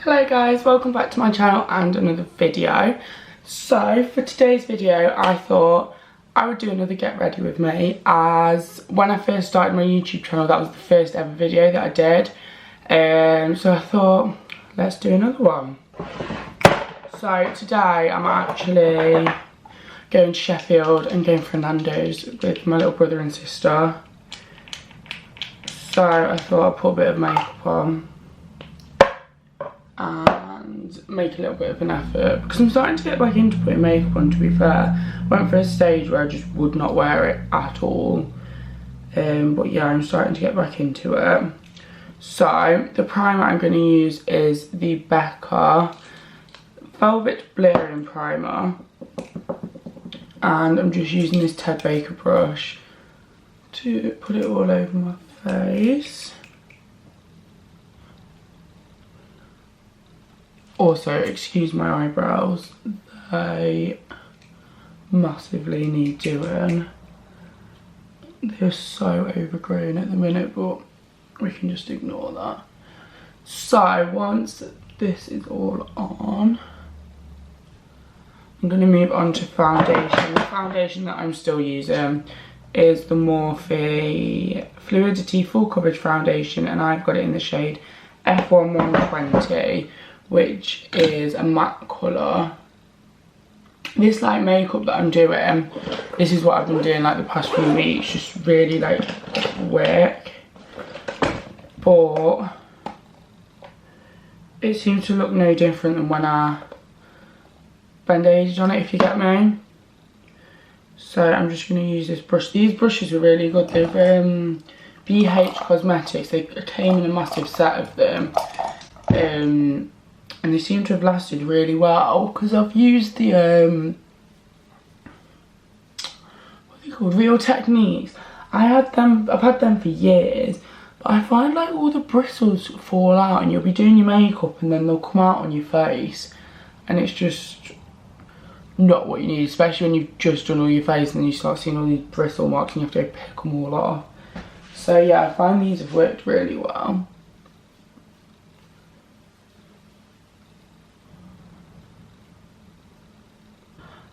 Hello guys, welcome back to my channel and another video. So for today's video I thought I would do another get ready with me, as when I first started my YouTube channel that was the first ever video that I did. So I thought let's do another one. So today I'm actually going to Sheffield and going for Nando's with my little brother and sister. So I thought I'd put a bit of makeup on and make a little bit of an effort, because I'm starting to get back into putting makeup on, to be fair. I went for a stage where I just would not wear it at all, but yeah, I'm starting to get back into it. So the primer I'm going to use is the Becca Velvet Blurring Primer, and I'm just using this Ted Baker brush to put it all over my face. Also, excuse my eyebrows, they massively need doing. They're so overgrown at the minute, but we can just ignore that. So once this is all on, I'm going to move on to foundation. The foundation that I'm still using is the Morphe Fluidity Full Coverage Foundation, and I've got it in the shade F1 120. Which is a matte colour. This like makeup that I'm doing, this is what I've been doing like the past few weeks, just really like quick, but it seems to look no different than when I bandaged on it, if you get me. So I'm just going to use this brush. These brushes are really good. They're BH Cosmetics. They came in a massive set of them. And they seem to have lasted really well, because I've used the what are they called, Real Techniques. I've had them for years, but I find like all the bristles fall out, and you'll be doing your makeup and then they'll come out on your face, and it's just not what you need, especially when you've just done all your face and then you start seeing all these bristle marks and you have to go pick them all off. So yeah, I find these have worked really well.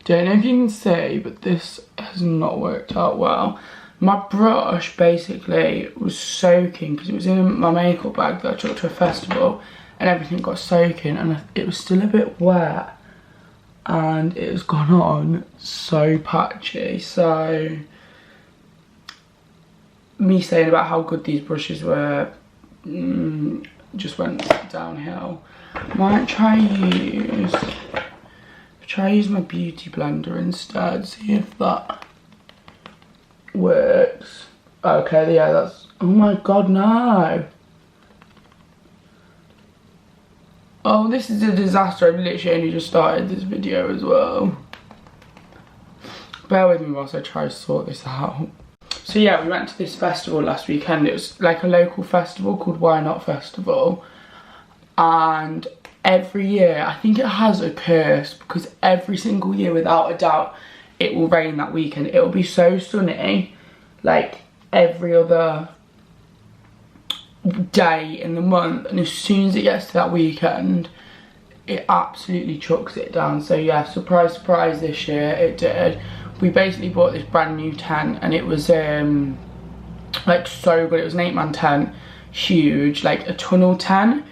Don't know if you can see, but this has not worked out well. My brush basically was soaking, because it was in my makeup bag that I took to a festival, and everything got soaking, and it was still a bit wet, and it has gone on so patchy. So me saying about how good these brushes were just went downhill. Might try use my beauty blender instead, see if that works. Okay, yeah, that's, oh my god, no. Oh, this is a disaster. I've literally only just started this video as well. Bear with me whilst I try to sort this out. So yeah, we went to this festival last weekend. It was like a local festival called Why Not Festival, and every year, I think it has a curse, because every single year without a doubt it will rain that weekend. It will be so sunny like every other day in the month, and as soon as it gets to that weekend it absolutely chucks it down. So yeah, surprise surprise, this year it did. We basically bought this brand new tent, and it was like so good. It was an 8-man tent, huge, like a tunnel tent.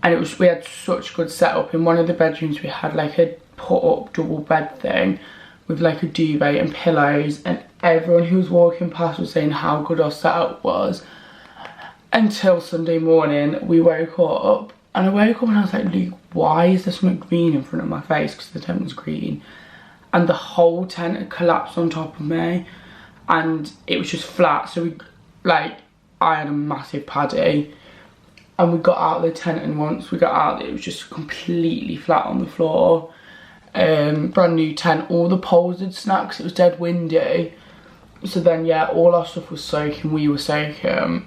And we had such good setup. In one of the bedrooms we had like a put up double bed thing with like a duvet and pillows, and everyone who was walking past was saying how good our setup was, until Sunday morning we woke up, and I woke up and I was like, Luke, why is there something green in front of my face, because the tent was green, and the whole tent had collapsed on top of me, and it was just flat. So I had a massive paddy, and we got out of the tent, and once we got out, it was just completely flat on the floor. Brand new tent, all the poles had snapped because it was dead windy. So then yeah, all our stuff was soaking, we were soaking.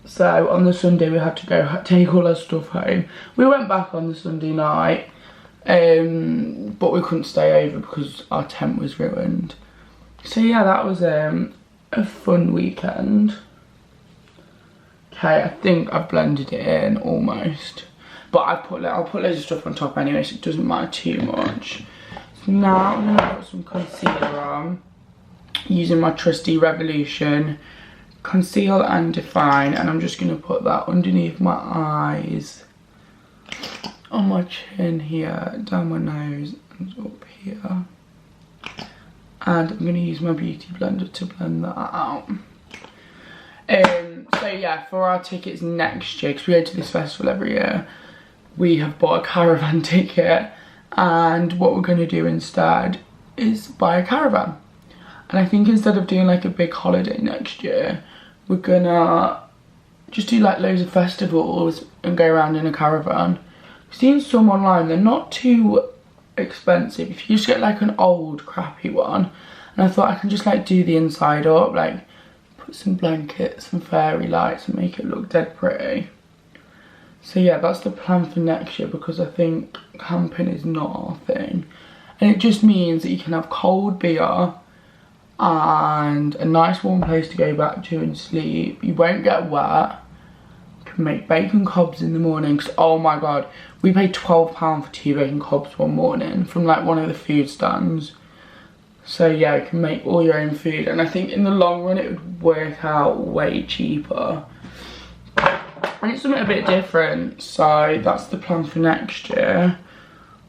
So on the Sunday we had to go take all our stuff home. We went back on the Sunday night, but we couldn't stay over because our tent was ruined. So yeah, that was a fun weekend. Okay, I think I've blended it in almost. But I'll put loads of stuff on top anyway, so it doesn't matter too much. So now I'm gonna put some concealer on, using my trusty Revolution Conceal and Define, and I'm just gonna put that underneath my eyes, on my chin here, down my nose, and up here. And I'm going to use my beauty blender to blend that out. So yeah, for our tickets next year, because we go to this festival every year, we have bought a caravan ticket, and what we're going to do instead is buy a caravan. And I think instead of doing like a big holiday next year, we're going to just do like loads of festivals and go around in a caravan. I've seen some online, they're not too expensive if you just get like an old crappy one, and I thought I can just like do the inside up, like put some blankets and fairy lights and make it look dead pretty. So yeah, that's the plan for next year, because I think camping is not our thing, and it just means that you can have cold beer and a nice warm place to go back to and sleep. You won't get wet. Make bacon cobs in the morning, because oh my god, we paid £12 for 2 bacon cobs one morning from like one of the food stands. So yeah, you can make all your own food, and I think in the long run it would work out way cheaper, and it's something a bit different. So that's the plan for next year.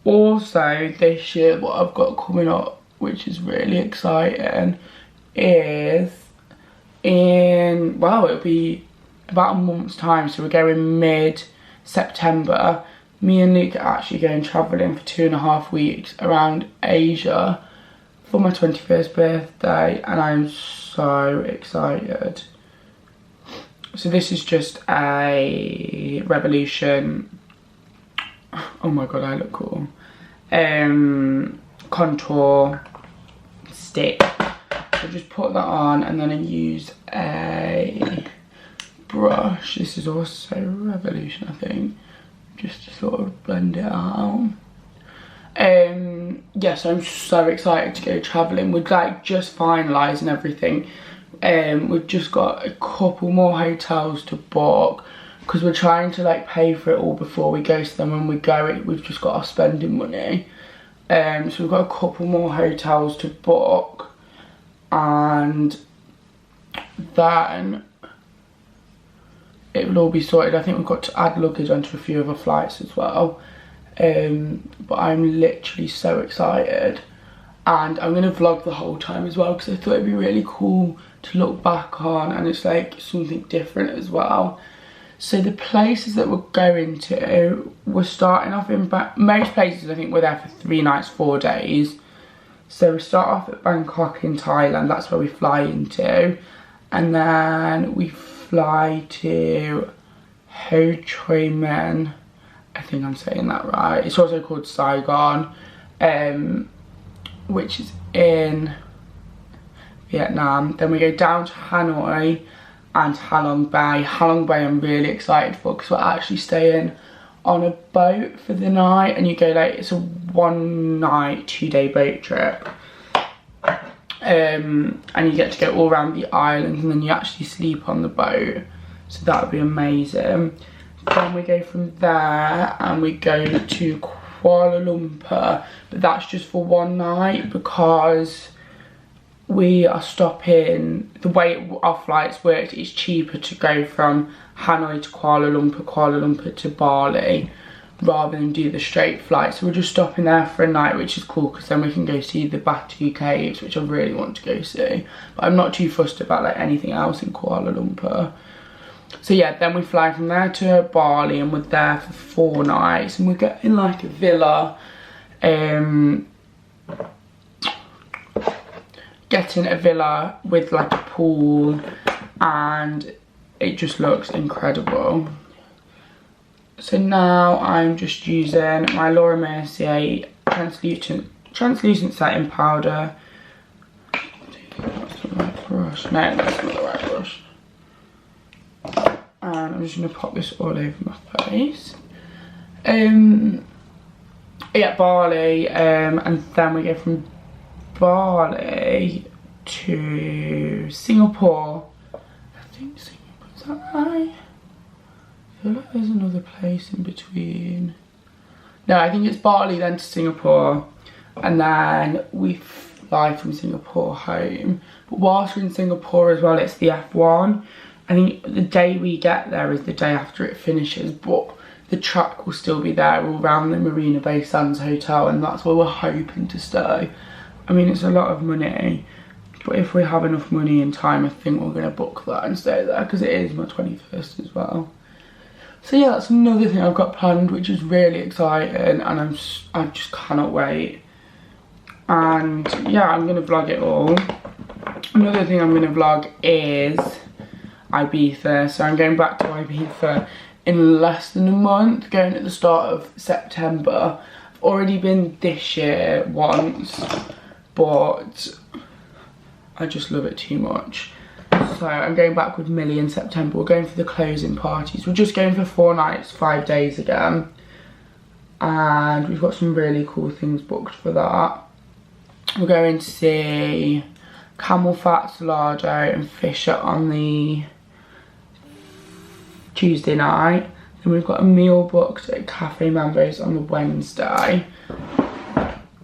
Also this year, what I've got coming up, which is really exciting, is it'll be about a month's time, so we're going mid-September. Me and Luke are actually going travelling for 2.5 weeks around Asia for my 21st birthday, and I'm so excited. So this is just a Revolution, oh my god, I look cool, contour stick. So just put that on, and then I use a brush. This is also Revolution, I think, just to sort of blend it out. Yes, I'm so excited to go travelling. We're like just finalising everything. We've just got a couple more hotels to book, because we're trying to like pay for it all before we go, so then when we go we've just got our spending money. So we've got a couple more hotels to book, and then it will all be sorted. I think we've got to add luggage onto a few other flights as well. But I'm literally so excited, and I'm going to vlog the whole time as well, because I thought it'd be really cool to look back on, and it's like something different as well. So the places that we're going to, we're starting off in most places I think we're there for 3 nights 4 days. So we start off at Bangkok in Thailand, that's where we fly into, and then we fly to Ho Chi Minh, I think I'm saying that right. It's also called Saigon, which is in Vietnam. Then we go down to Hanoi and Halong Bay. Halong Bay I'm really excited for, because we're actually staying on a boat for the night, and you go like, it's a 1 night 2 day boat trip, and you get to go all around the island, and then you actually sleep on the boat, so that would be amazing. Then we go from there and we go to Kuala Lumpur, but that's just for 1 night, because we are stopping, the way our flights work, it's cheaper to go from Hanoi to Kuala Lumpur to Bali, rather than do the straight flight. So we're just stopping there for a night, which is cool, because then we can go see the Batu Caves, which I really want to go see, but I'm not too fussed about like anything else in Kuala Lumpur. So yeah, then we fly from there to Bali, and we're there for 4 nights, and we're getting like a villa, with like a pool, and it just looks incredible. So now I'm just using my Laura Mercier translucent setting powder. That's the right brush. No, that's not the right brush. And I'm just going to pop this all over my face. Yeah, Bali, and then we go from Bali to Singapore. I think Singapore, is that right? I feel like there's another place in between. No, I think it's Bali, then to Singapore, and then we fly from Singapore home. But whilst we're in Singapore as well, it's the F1. I think the day we get there is the day after it finishes, but the track will still be there all around the Marina Bay Sands Hotel, and that's where we're hoping to stay. I mean, it's a lot of money, but if we have enough money and time, I think we're going to book that and stay there, because it is my 21st as well. So yeah, that's another thing I've got planned, which is really exciting, and I just cannot wait. And yeah, I'm going to vlog it all. Another thing I'm going to vlog is Ibiza. So I'm going back to Ibiza in less than a month, going at the start of September. I've already been this year once, but I just love it too much. So I'm going back with Millie in September. We're going for the closing parties. We're just going for 4 nights, 5 days again. And we've got some really cool things booked for that. We're going to see Camel Fat, Salado and Fisher on the Tuesday night. Then we've got a meal booked at Cafe Mambo's on the Wednesday.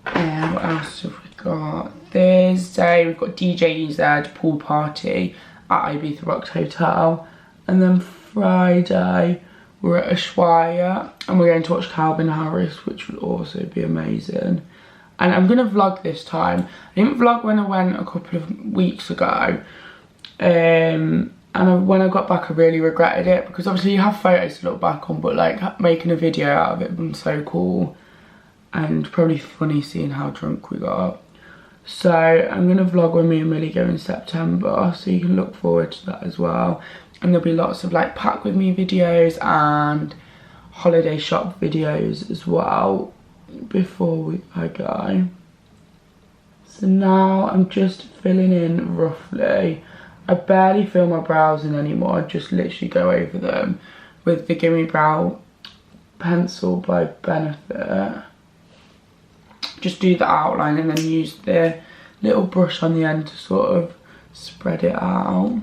And what else have we got? Thursday we've got DJ EZ pool party at Ibiza Rocks Hotel. And then Friday we're at Ushuaia and we're going to watch Calvin Harris, which would also be amazing. And I'm going to vlog this time. I didn't vlog when I went a couple of weeks ago. And when I got back I really regretted it, because obviously you have photos to look back on, but like making a video out of it would have been so cool. And probably funny seeing how drunk we got. So I'm going to vlog when me and Millie go in September, so you can look forward to that as well. And there'll be lots of like pack with me videos and holiday shop videos as well before I go. So now I'm just filling in roughly. I barely fill my brows in anymore, I just literally go over them with the Gimme Brow pencil by Benefit. Just do the outline and then use the little brush on the end to sort of spread it out.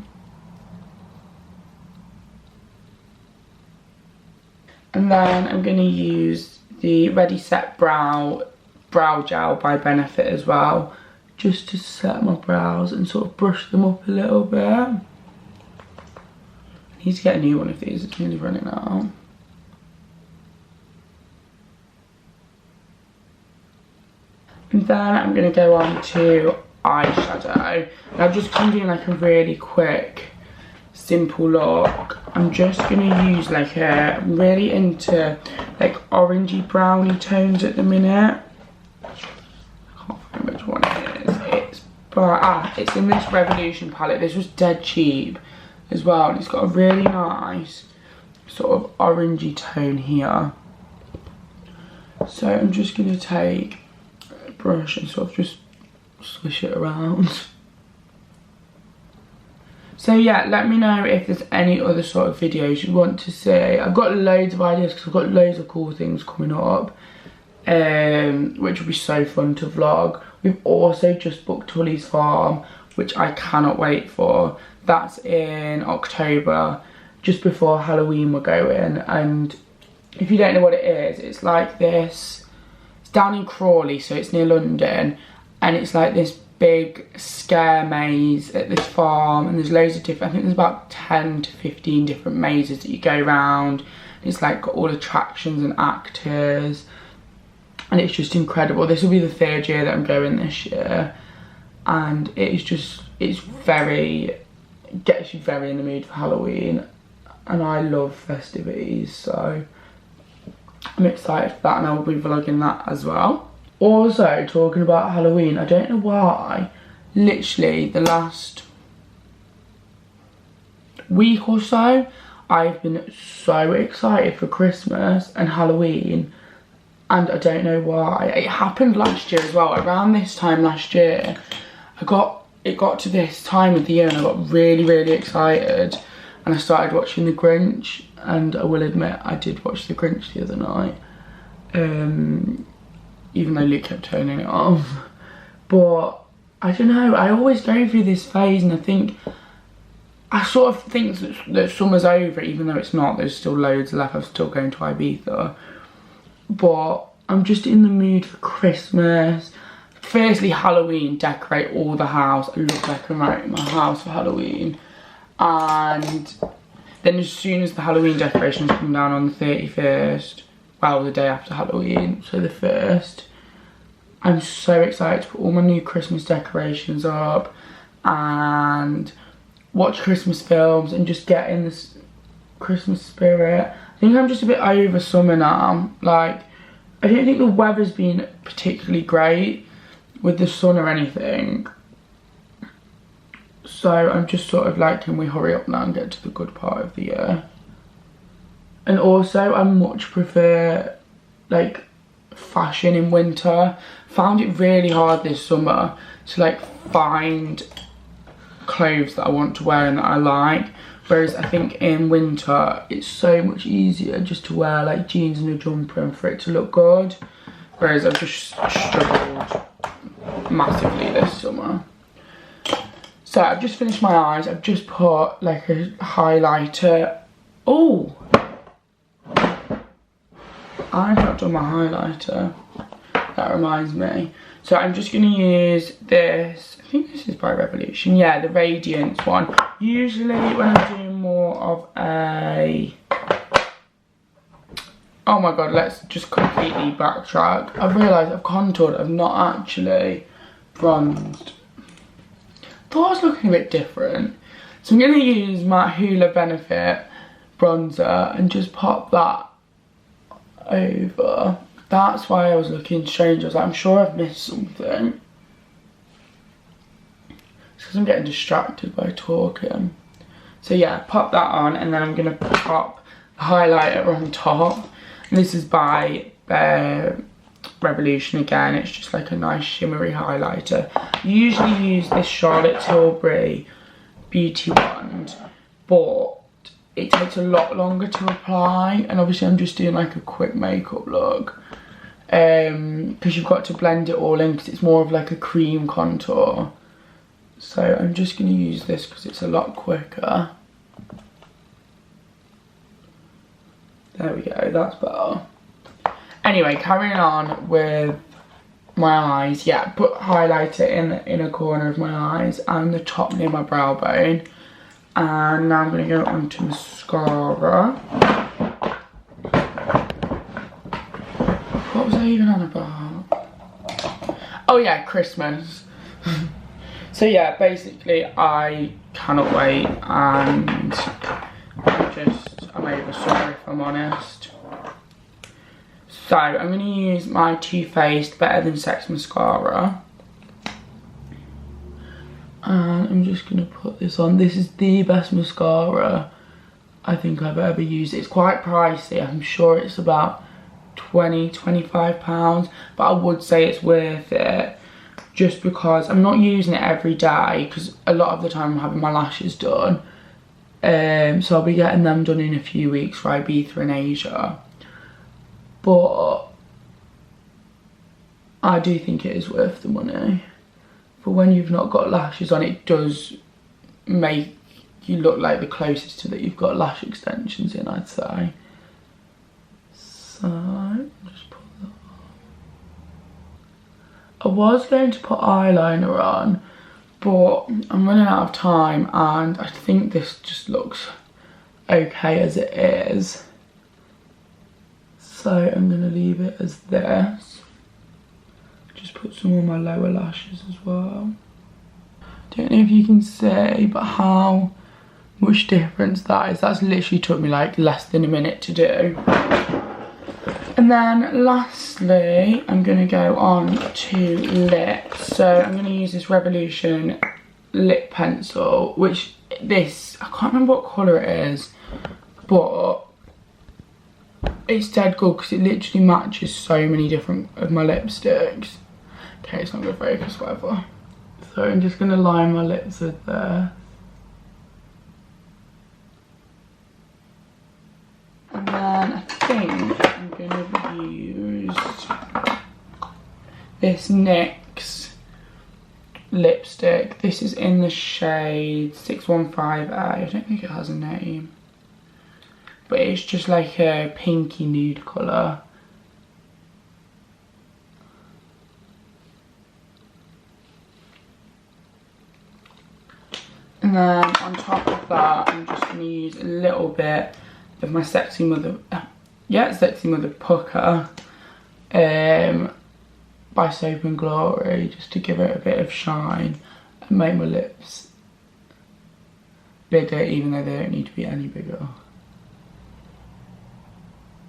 And then I'm going to use the Ready Set Brow Gel by Benefit as well, just to set my brows and sort of brush them up a little bit. I need to get a new one of these, it's nearly running out. And then I'm going to go on to eyeshadow. And I've just come doing like a really quick, simple look. I'm just going to use like I'm really into like orangey browny tones at the minute. I can't find which one it is. It's in this Revolution palette. This was dead cheap as well. And it's got a really nice sort of orangey tone here. So I'm just going to take brush and sort of just swish it around. So yeah, let me know if there's any other sort of videos you want to see. I've got loads of ideas because I've got loads of cool things coming up, which will be so fun to vlog. We've also just booked Tully's Farm, which I cannot wait for. That's in October, just before Halloween we're going. And if you don't know what it is, it's like this. Down in Crawley, so it's near London, and it's like this big scare maze at this farm, and there's loads of different, I think there's about 10 to 15 different mazes that you go around. It's like got all attractions and actors, and it's just incredible. This will be the 3rd year that I'm going this year, and it's very, gets you very in the mood for Halloween, and I love festivities, so I'm excited for that, and I will be vlogging that as well. Also, talking about Halloween, I don't know why, literally the last week or so, I've been so excited for Christmas and Halloween, and I don't know why. It happened last year as well. Around this time last year, it got to this time of the year and I got really, really excited, and I started watching The Grinch. And I will admit, I did watch The Grinch the other night, even though Luke kept turning it off. But I don't know, I always go through this phase, and I think I sort of think that summer's over, even though it's not. There's still loads left. I'm still going to Ibiza. But I'm just in the mood for Christmas. Firstly, Halloween, decorate all the house. I love decorating my house for Halloween. And then as soon as the Halloween decorations come down on the 31st, well, the day after Halloween, so the 1st, I'm so excited to put all my new Christmas decorations up and watch Christmas films and just get in this Christmas spirit. I think I'm just a bit over summer now. Like, I don't think the weather's been particularly great with the sun or anything. So I'm just sort of like, can we hurry up now and get to the good part of the year? And also, I much prefer, like, fashion in winter. Found it really hard this summer to, like, find clothes that I want to wear and that I like. Whereas I think in winter, it's so much easier just to wear, like, jeans and a jumper and for it to look good. Whereas I've just struggled massively this summer. So I've just finished my eyes. I've just put, like, a highlighter. Oh! I've not done my highlighter. That reminds me. So I'm just going to use this. I think this is by Revolution. Yeah, the Radiance one. Usually when I'm doing more of a... Oh my god, let's just completely backtrack. I've realised I've contoured. I've not actually bronzed. Thought I was looking a bit different. So I'm going to use my Hoola Benefit bronzer and just pop that over. That's why I was looking strange. I was like, I'm sure I've missed something. It's because I'm getting distracted by talking. So yeah, pop that on and then I'm going to pop the highlighter on top. And this is by Revolution again. It's just like a nice shimmery highlighter. I usually use this Charlotte Tilbury Beauty Wand, but it takes a lot longer to apply, and obviously I'm just doing like a quick makeup look because you've got to blend it all in because it's more of like a cream contour. So I'm just going to use this because it's a lot quicker. There we go, that's better. Anyway, carrying on with my eyes. Yeah, put highlighter in the inner corner of my eyes and the top near my brow bone. And now I'm going to go on to mascara. What was I even on about? Oh yeah, Christmas. So yeah, basically I cannot wait and I'm over summer if I'm honest. So I'm going to use my Too Faced Better Than Sex mascara. And I'm just going to put this on. This is the best mascara I think I've ever used. It's quite pricey. I'm sure it's about £20–25. But I would say it's worth it. Just because I'm not using it every day. Because a lot of the time I'm having my lashes done. So I'll be getting them done in a few weeks for Ibiza in Asia. But I do think it is worth the money. But when you've not got lashes on, it does make you look like the closest to that you've got lash extensions in, I'd say. So, just put that on. I was going to put eyeliner on, but I'm running out of time and I think this just looks okay as it is. So I'm going to leave it as this. Just put some on my lower lashes as well. Don't know if you can see, but how much difference that is. That's literally took me like less than a minute to do. And then lastly, I'm going to go on to lips. So I'm going to use this Revolution lip pencil, which this, I can't remember what colour it is, but it's dead good because it literally matches so many different of my lipsticks. Okay, it's not going to focus, whatever. So I'm just going to line my lips with this. And then I think I'm going to use this NYX lipstick. This is in the shade 615A. I don't think it has a name. But it's just like a pinky nude colour. And then on top of that, I'm just going to use a little bit of my Sexy Mother Pucker by Soap and Glory, just to give it a bit of shine and make my lips bigger, even though they don't need to be any bigger.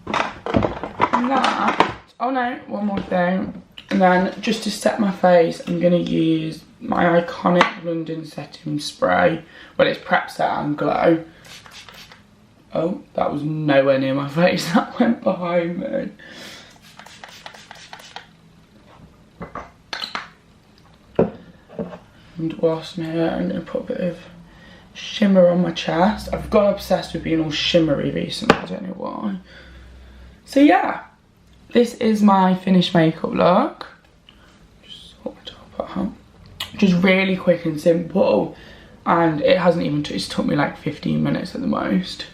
And that, oh no, one more thing. And then just to set my face, I'm going to use my iconic London setting spray. Well, it's Prep Set and Glow. Oh, that was nowhere near my face. That went behind me. And whilst I'm here, I'm going to put a bit of shimmer on my chest. I've got obsessed with being all shimmery recently. I don't know why. So yeah, this is my finished makeup look. Just sort my top out. Just really quick and simple. And it hasn't even, it's took me like 15 minutes at the most.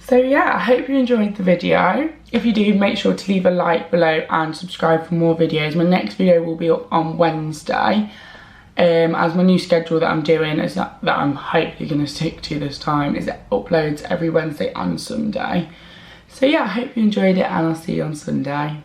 So yeah, I hope you enjoyed the video. If you do, make sure to leave a like below and subscribe for more videos. My next video will be up on Wednesday. As my new schedule that I'm doing is that I'm hopefully going to stick to this time, is it uploads every Wednesday and Sunday. So yeah, I hope you enjoyed it and I'll see you on Sunday.